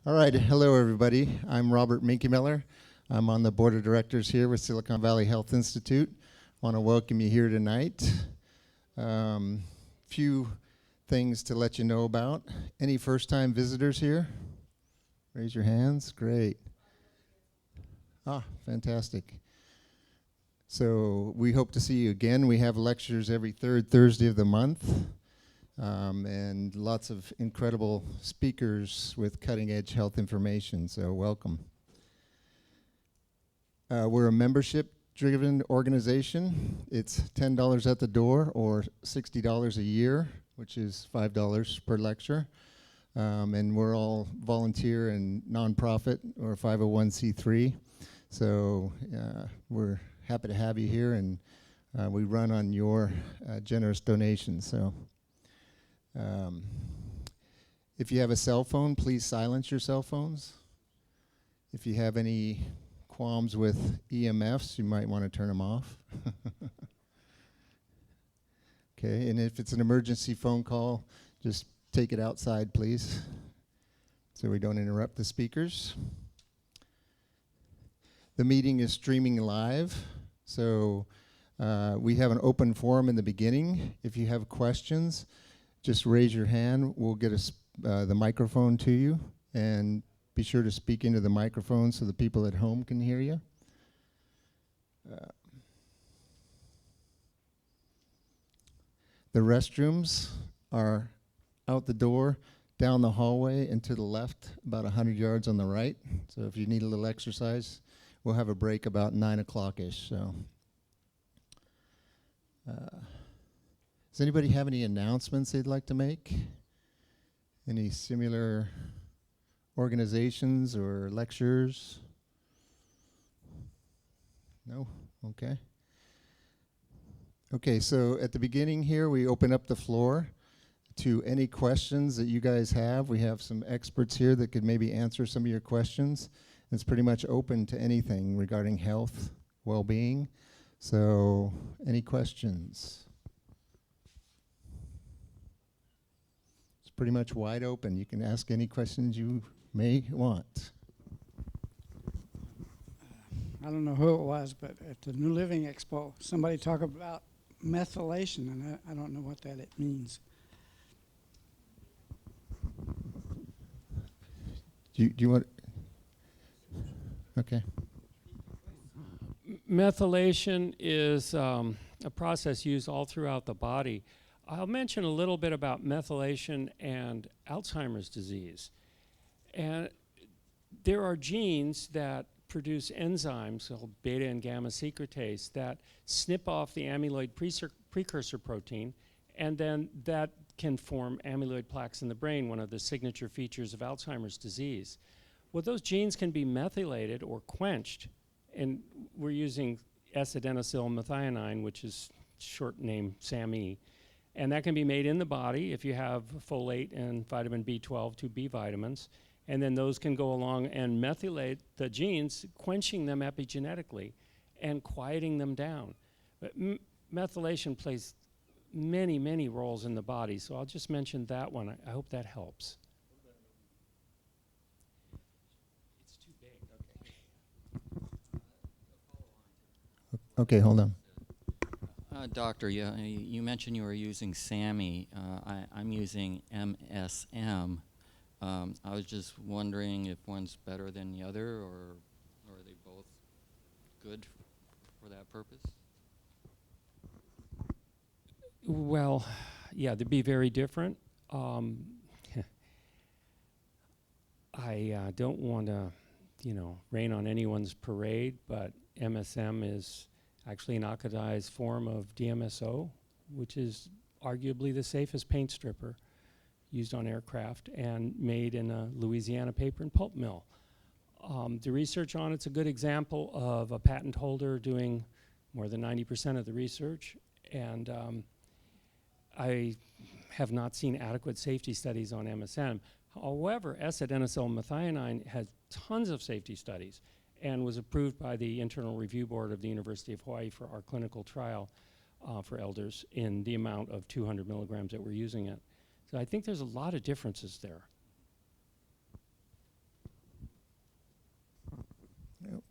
All right, hello everybody. I'm Robert Minky-Miller. I'm on the board of directors here with Silicon Valley Health Institute. I want to welcome you here tonight. Few things to let you know about. Any first-time visitors here? Raise your hands. Great. Ah, fantastic. So we hope to see you again. We have lectures every third Thursday of the month. And lots of incredible speakers with cutting-edge health information, so welcome. We're a membership-driven organization. It's $10 at the door or $60 a year, which is $5 per lecture. And we're all volunteer and nonprofit or 501c3. So we're happy to have you here, and we run on your generous donations. So. If you have a cell phone, please silence your cell phones. If you have any qualms with EMFs, you might want to turn them off. Okay, and if it's an emergency phone call, just take it outside, please, so we don't interrupt the speakers. The meeting is streaming live, so we have an open forum in the beginning. If you have questions, just raise your hand. We'll get the microphone to you, and be sure to speak into the microphone so the people at home can hear you. The restrooms are out the door, down the hallway, and to the left, about 100 yards on the right. So if you need a little exercise, we'll have a break about 9 o'clock-ish. So. Does anybody have any announcements they'd like to make? Any similar organizations or lectures? No? Okay. Okay, so at the beginning here, we open up the floor to any questions that you guys have. We have some experts here that could maybe answer some of your questions. It's pretty much open to anything regarding health, well-being. So, any questions? Pretty much wide open. You can ask any questions you may want. I don't know who it was, but at the New Living Expo, somebody talked about methylation, and I don't know what that it means. Do you want? Okay. Methylation is a process used all throughout the body. I'll mention a little bit about methylation and Alzheimer's disease. And there are genes that produce enzymes called beta and gamma secretase that snip off the amyloid precursor protein, and then that can form amyloid plaques in the brain, one of the signature features of Alzheimer's disease. Well, those genes can be methylated or quenched, and we're using sadenosylmethionine, which is short name SAMe. And that can be made in the body if you have folate and vitamin B12, 2 B vitamins. And then those can go along and methylate the genes, quenching them epigenetically and quieting them down. But methylation plays many, many roles in the body. So I'll just mention that one. I hope that helps. It's too big. Okay, hold on. Doctor, you mentioned you were using SAMe. I'm using MSM. I was just wondering if one's better than the other, or are they both good for that purpose? Well, yeah, they'd be very different. I don't want to, rain on anyone's parade, but MSM is actually an oxidized form of DMSO, which is arguably the safest paint stripper used on aircraft and made in a Louisiana paper and pulp mill. The research on it's a good example of a patent holder doing more than 90% of the research, and I have not seen adequate safety studies on MSM. However, sadenosylmethionine has tons of safety studies and was approved by the Internal Review Board of the University of Hawaii for our clinical trial for elders in the amount of 200 milligrams that we're using it. So I think there's a lot of differences there.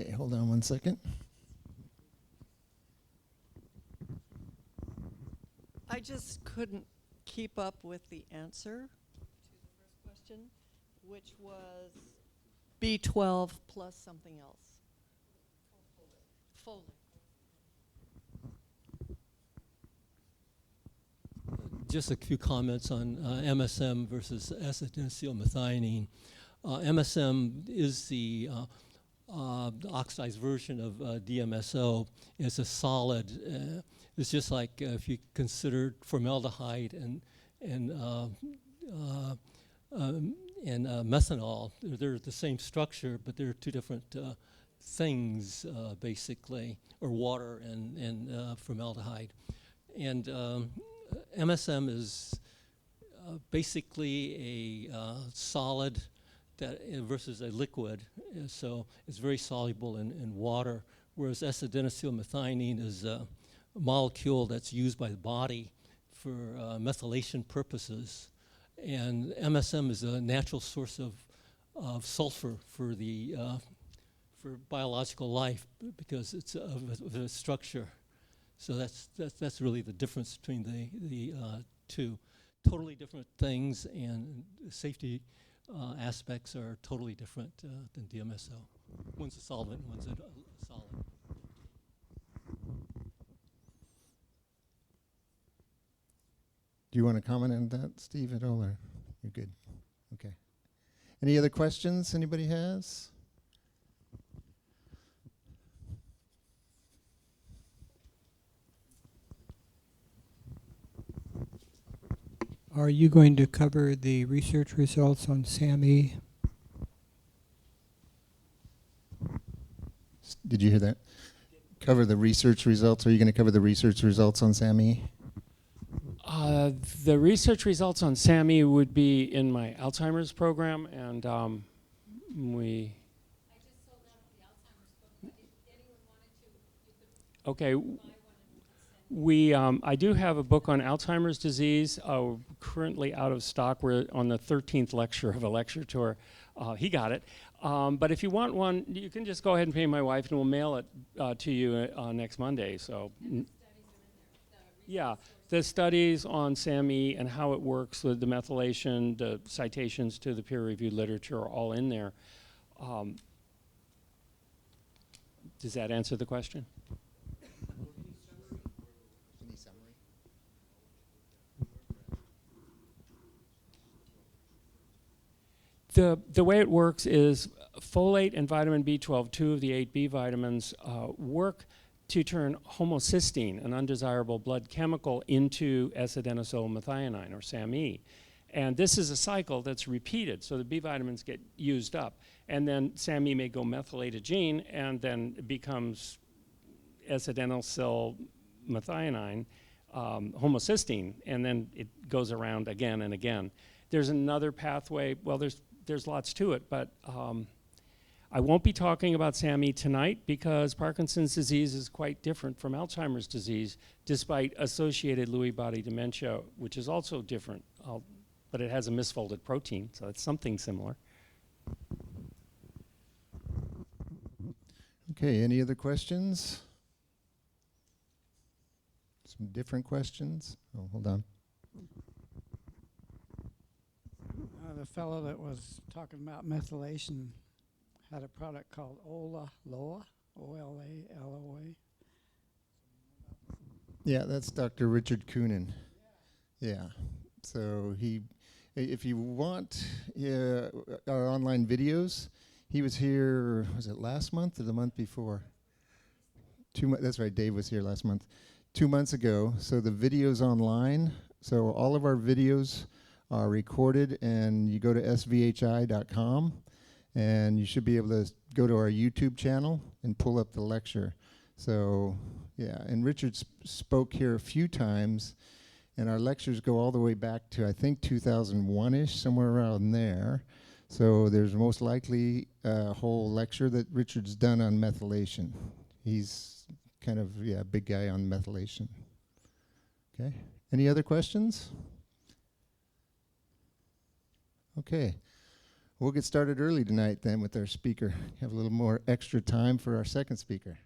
Okay, hold on one second. I just couldn't keep up with the answer to the first question, which was B12 plus something else. Folate. Just a few comments on MSM versus sadenosylmethionine. MSM is the oxidized version of DMSO. It's a solid. It's just like if you considered formaldehyde and methanol. They're the same structure, but they're two different things, basically, or water and formaldehyde. And MSM is basically a solid that versus a liquid, so it's very soluble in water, whereas S-adenosylmethionine is a molecule that's used by the body for methylation purposes. And MSM is a natural source of sulfur for the for biological life because it's of a structure. So that's really the difference between the two. Totally different things, and safety aspects are totally different than DMSO. One's a solvent, one's a solid. Do you want to comment on that, Steve, at all, or you're good? Okay. Any other questions anybody has? Are you going to cover the research results on SAMe? Did you hear that? Cover the research results. Are you going to cover the research results on SAMe? The research results on SAMe would be in my Alzheimer's program, and we. I just sold out the Alzheimer's book, but if anyone wanted to, you could buy one and send it. I do have a book on Alzheimer's disease, currently out of stock. We're on the 13th lecture of a lecture tour. He got it. But if you want one, you can just go ahead and pay my wife, and we'll mail it to you next Monday. So. Yeah, the studies on SAMe and how it works with the methylation, the citations to the peer-reviewed literature are all in there. Does that answer the question? Any summary? The way it works is folate and vitamin B12, two of the 8 B vitamins, work to turn homocysteine, an undesirable blood chemical, into S-adenosylmethionine, or SAMe. And this is a cycle that's repeated, so the B vitamins get used up. And then SAMe may go methylate a gene, and then it becomes S-adenosylmethionine, homocysteine, and then it goes around again and again. There's another pathway. Well, there's lots to it, but I won't be talking about SAMe tonight because Parkinson's disease is quite different from Alzheimer's disease, despite associated Lewy body dementia, which is also different, but it has a misfolded protein, so it's something similar. Okay, any other questions? Some different questions? Oh, hold on. The fellow that was talking about methylation had a product called Loa, O-L-A-L-O-A. Yeah, that's Dr. Richard Koonin. Yeah. So if you want our online videos, he was here, was it last month or the month before? That's right, Dave was here last month. 2 months ago. So the video's online. So all of our videos are recorded, and you go to svhi.com, and you should be able to go to our YouTube channel and pull up the lecture. So, yeah, and Richard spoke here a few times, and our lectures go all the way back to, I think, 2001-ish, somewhere around there. So there's most likely a whole lecture that Richard's done on methylation. He's kind of, a big guy on methylation. Okay, any other questions? Okay. We'll get started early tonight then with our speaker. Have a little more extra time for our second speaker.